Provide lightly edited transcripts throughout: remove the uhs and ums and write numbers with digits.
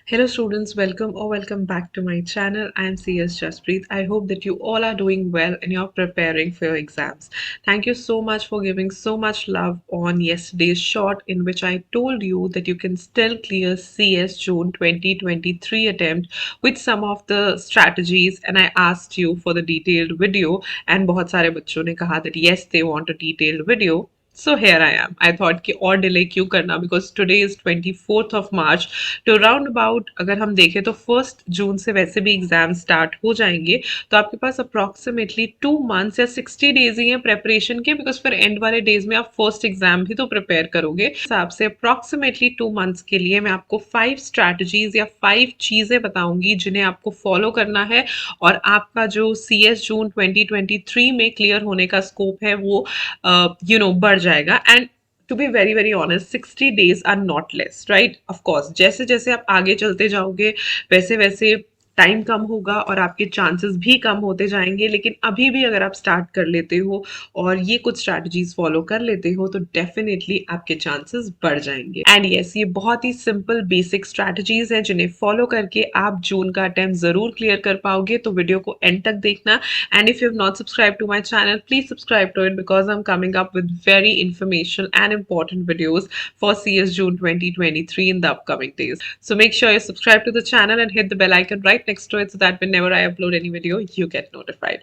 Hello students, welcome or welcome back to my channel. I am CS Jaspreet. I hope that you all are doing well and you're preparing for your exams. Thank you so much for giving so much love on yesterday's short in which I told you that you can still clear CS June 2023 attempt with some of the strategies, and I asked you for the detailed video and बहुत सारे बच्चों ने कहा that yes they want a detailed video. So here I am. I thought कि और delay क्यों करना, because today is 24th of March. तो राउंड अबाउट अगर हम देखें तो 1st जून से वैसे भी एग्जाम स्टार्ट हो जाएंगे, तो आपके पास अप्रॉक्सीमेटली 2 मंथ्स या 60 डेज ही हैं प्रेपरेशन के, बिकॉज फिर एंड वाले डेज में आप फर्स्ट एग्जाम भी तो प्रिपेयर करोगे। हिसाब से अप्रॉक्सीमेटली 2 मंथ्स के लिए मैं आपको 5 स्ट्रैटेजीज या 5 चीजें बताऊंगी जिन्हें आपको फॉलो करना है, और आपका जो CS जून 2023 में क्लियर होने का स्कोप है वो बढ़ जाएगा। And to be very very honest 60 days are not less, right? Of course जैसे जैसे आप आगे चलते जाओगे वैसे वैसे टाइम कम होगा और आपके चांसेस भी कम होते जाएंगे, लेकिन अभी भी अगर आप स्टार्ट कर लेते हो और ये कुछ स्ट्रैटेजीज फॉलो कर लेते हो तो डेफिनेटली आपके चांसेस बढ़ जाएंगे। एंड यस, ये बहुत ही सिंपल बेसिक स्ट्रैटेजीज हैं जिन्हें फॉलो करके आप जून का अटेम्प्ट जरूर क्लियर कर पाओगे, तो वीडियो को एंड तक देखना। And if you have not subscribed to my channel, please subscribe to it because I'm coming up with very informational and important videos for CS June 2023 in the upcoming days. So make sure you subscribe to the channel and hit the bell icon right next to it so that whenever I upload any video, you get notified.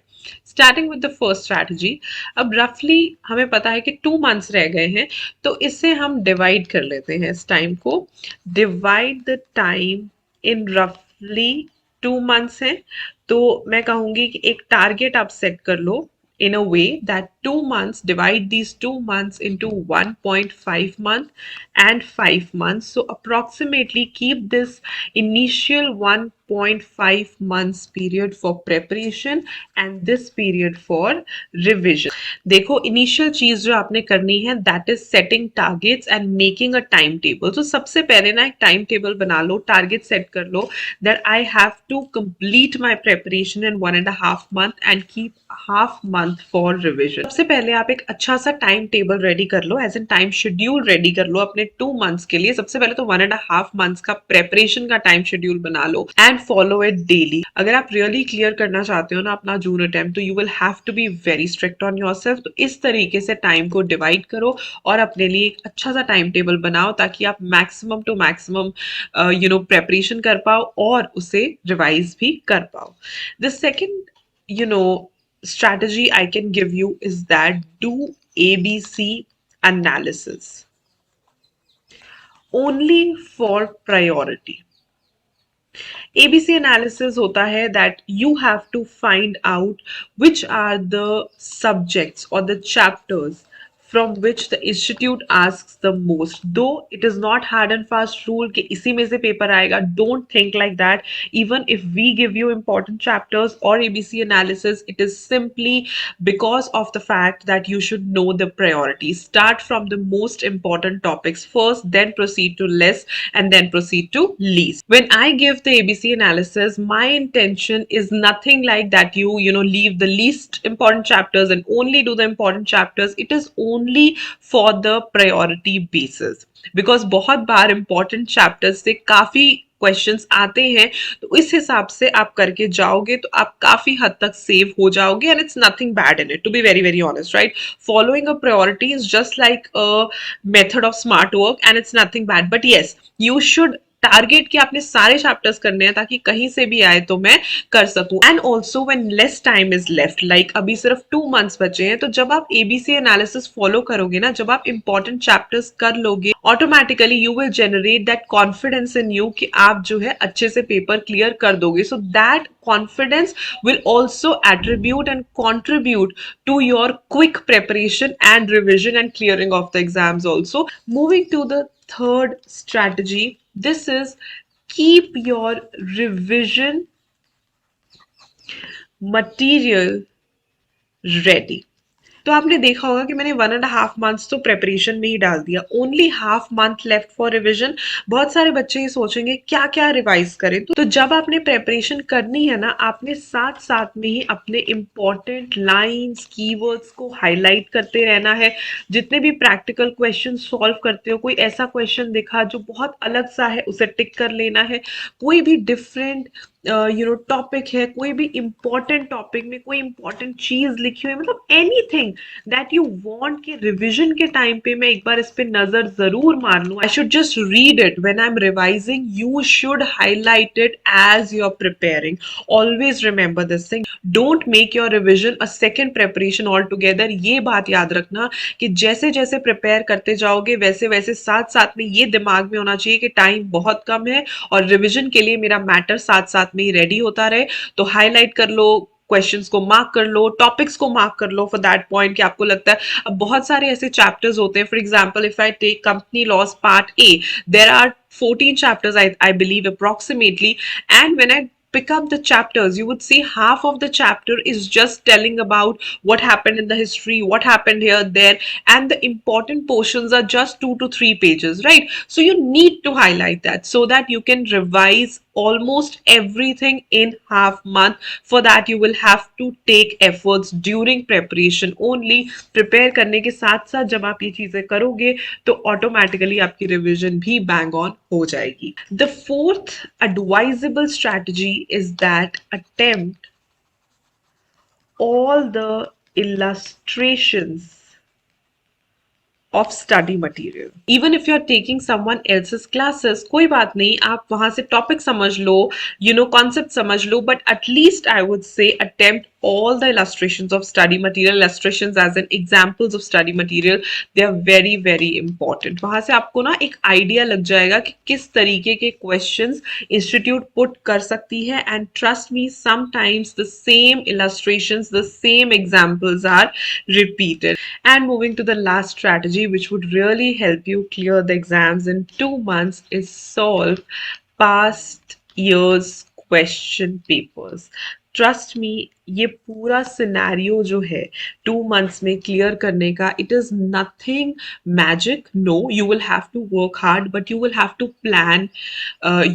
Starting with the first strategy, अब roughly हमें पता है कि 2 months रह गए हैं, तो इससे हम divide कर लेते हैं इस time को। Divide the time in roughly 2 months है, तो मैं कहूंगी कि एक टारगेट आप सेट कर लो in a way that 2 months, divide these 2 months into 1.5 month and 5 months. So approximately keep this initial 1.5 months period for preparation and this period for revision. देखो, initial चीज जो आपने करनी है that is setting targets and making a time table. तो सबसे पहले ना एक टाइम टेबल बना लो, टारगेट सेट कर लो that I have to complete my preparation in 1.5 month and keep half month for revision. सबसे पहले आप एक अच्छा सा टाइम टेबल रेडी कर लो, as an time schedule ready कर लो अपने 2 मंथ्स के लिए। सबसे पहले तो 1.5 months का प्रेपरेशन का टाइम शेड्यूल बना लो एंड फॉलो इट डेली। अगर आप रियली क्लियर करना चाहते हो ना अपना जून अटेम्प्ट, तो you will have to be very strict on yourself. तो इस तरीके से टाइम को डिवाइड करो और अपने लिए एक अच्छा सा टाइम टेबल बनाओ ताकि आप मैक्सिमम टू मैक्सिमम प्रेपरेशन कर पाओ और उसे रिवाइज भी कर पाओ। The second strategy I can give you is that do ABC analysis only for priority. ABC analysis होता है that you have to find out which are the subjects or the chapters from which the institute asks the most. Though it is not hard and fast rule कि इसी में से paper आएगा, don't think like that. Even if we give you important chapters or ABC analysis, it is simply because of the fact that you should know the priorities. Start from the most important topics first, then proceed to less, and then proceed to least. When I give the ABC analysis, my intention is nothing like that you leave the least important chapters and only do the important chapters. It is only for the priority basis, because बहुत बार important chapters से काफी questions आते हैं, तो इस हिसाब से आप करके जाओगे तो आप काफी हद तक सेव हो जाओगे, and it's nothing bad in it, to be very very honest, right? Following a priority is just like a method of smart work and it's nothing bad, but yes you should target कि आपने सारे chapters करने हैं ताकि कहीं से भी आए तो मैं कर सकूं। And also when less time is left, like अभी सिर्फ 2 मंथ्स बचे हैं, तो जब आप एबीसी एनालिसिस फॉलो करोगे ना, जब आप इंपॉर्टेंट चैप्टर्स कर लोगे, automatically you will generate that confidence in you कि आप जो है अच्छे से पेपर क्लियर कर दोगे। So that confidence will also attribute and contribute to your quick preparation and revision and clearing of the exams also. Moving to the third strategy, this is keep your revision material ready. तो आपने देखा होगा कि मैंने 1.5 months तो preparation में ही डाल दिया, only half month left for revision. बहुत सारे बच्चे ये सोचेंगे क्या क्या रिवाइज करें, तो जब आपने प्रेपरेशन करनी है ना, आपने साथ साथ में ही अपने इंपॉर्टेंट लाइंस कीवर्ड्स को हाईलाइट करते रहना है। जितने भी प्रैक्टिकल क्वेश्चन सॉल्व करते हो, कोई ऐसा क्वेश्चन दिखा जो बहुत अलग सा है, उसे टिक कर लेना है। कोई भी डिफरेंट टॉपिक है, कोई भी इंपॉर्टेंट टॉपिक में कोई इंपॉर्टेंट चीज लिखी हुई है, मतलब एनीथिंग दैट यू वांट कि रिवीजन के टाइम पे मैं एक बार इस पे नजर जरूर मार लूं, I should just read it when I am revising, you should highlight it as you are preparing. Always remember this thing, don't make your revision a second preparation altogether. ये बात याद रखना कि जैसे जैसे प्रिपेयर करते जाओगे, वैसे वैसे साथ साथ में ये दिमाग में होना चाहिए कि टाइम बहुत कम है और रिवीजन के लिए मेरा मैटर साथ साथ में ही रेडी होता रहे। तो हाईलाइट कर लो, क्वेश्चंस को मार्क कर लो, टॉपिक्स को मार्क कर लो फॉर दैट पॉइंट कि आपको लगता है। अब बहुत सारे ऐसे चैप्टर्स होते हैं, for example if I take company laws part A, there are 14 chapters, I believe approximately, and when I pick up the chapters, you would see half of the chapter is just telling about what happened in the history, what happened here, there, and the important portions are just 2 to 3 pages, right? So you need to highlight that so that you can revise almost everything in half month. For that you will have to take efforts during preparation only. prepare करने के साथ साथ जब आप ये चीजें करोगे तो ऑटोमेटिकली आपकी रिवीजन भी बैंग ऑन हो जाएगी। The fourth advisable strategy is that attempt all the illustrations of study material. Even if you're taking someone else's classes, कोई बात नहीं, आप वहां से टॉपिक समझ लो, कॉन्सेप्ट समझ लो, but at least I would say attempt all the illustrations of study material. Illustrations as in examples of study material, they are very very important. वहां से आपको ना एक आइडिया लग जाएगा कि किस तरीके के क्वेश्चंस इंस्टीट्यूट पुट कर सकती है, and trust me, sometimes the same illustrations, the same examples are repeated. And moving to the last strategy, which would really help you clear the exams in 2 months, is solve past years question papers. Trust me, ये पूरा scenario जो है 2 months में clear करने का, it is nothing magic. No, you will have to work hard, but you will have to plan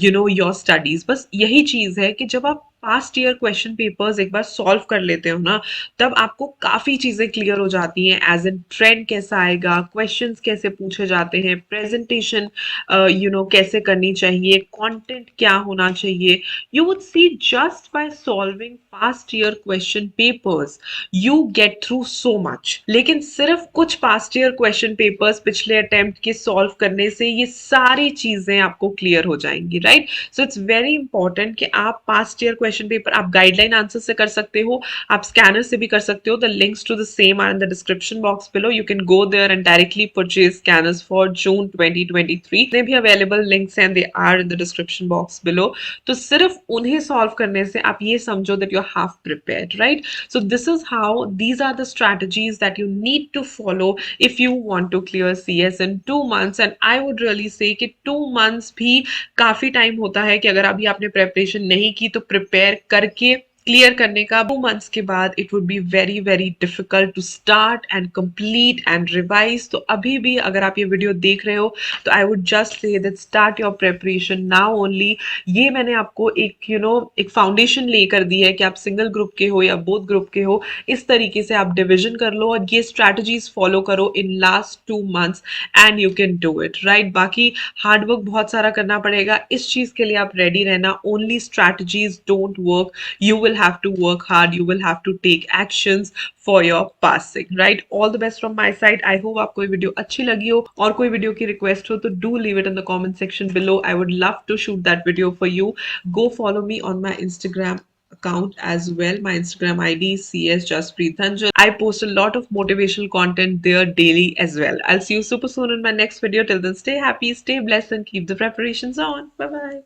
your studies. बस यही चीज है कि जब आप पास्ट ईयर क्वेश्चन पेपर्स एक बार सॉल्व कर लेते हो ना, तब आपको काफी चीजें क्लियर हो जाती हैं, एज इन ट्रेंड कैसा आएगा, क्वेश्चंस कैसे पूछे जाते हैं, प्रेजेंटेशन कैसे करनी चाहिए, कंटेंट क्या होना चाहिए। You would see just by solving past year question papers, you get through so much. लेकिन सिर्फ कुछ past year question papers पिछले attempt के solve करने से ये सारी चीजें आपको clear हो जाएंगी, right? So it's very important कि आप past year question paper आप guideline answer से कर सकते हो, आप scanner से भी कर सकते हो। The links to the same are in the description box below. You can go there and directly purchase scanners for June 2023. they भी available links and they are in the description box below. तो सिर्फ उन्हें solve करने से आप ये समझो that you are half prepared, right? So this is how, these are the strategies that you need to follow if you want to clear CS in 2 months। And I would really say कि 2 months भी काफी time होता है कि अगर अभी आपने preparation नहीं की तो प्रिपेयर करके क्लियर करने का 2 months के बाद it would be very very difficult to start and complete and revise. तो अभी भी अगर आप ये वीडियो देख रहे हो तो I would just say that start your preparation now only. ये मैंने आपको एक एक फाउंडेशन लेकर दी है कि आप सिंगल ग्रुप के हो या बोथ ग्रुप के हो, इस तरीके से आप डिविजन कर लो और ये स्ट्रैटेजीज फॉलो करो in last 2 months and you can do it, right? बाकी हार्डवर्क बहुत सारा करना पड़ेगा, इस चीज के लिए आप रेडी रहना। Only strategies don't work, you will have to work hard, you will have to take actions for your passing, right? All the best from my side. I hope आपको ये वीडियो अच्छी लगी हो, और कोई वीडियो की request हो तो do leave it in the comment section below. I would love to shoot that video for you. Go follow me on my Instagram account as well. My Instagram ID is CS Jaspreet Dhanjal. I post a lot of motivational content there daily as well. I'll see you super soon in my next video. Till then, stay happy, stay blessed, and keep the preparations on. Bye bye.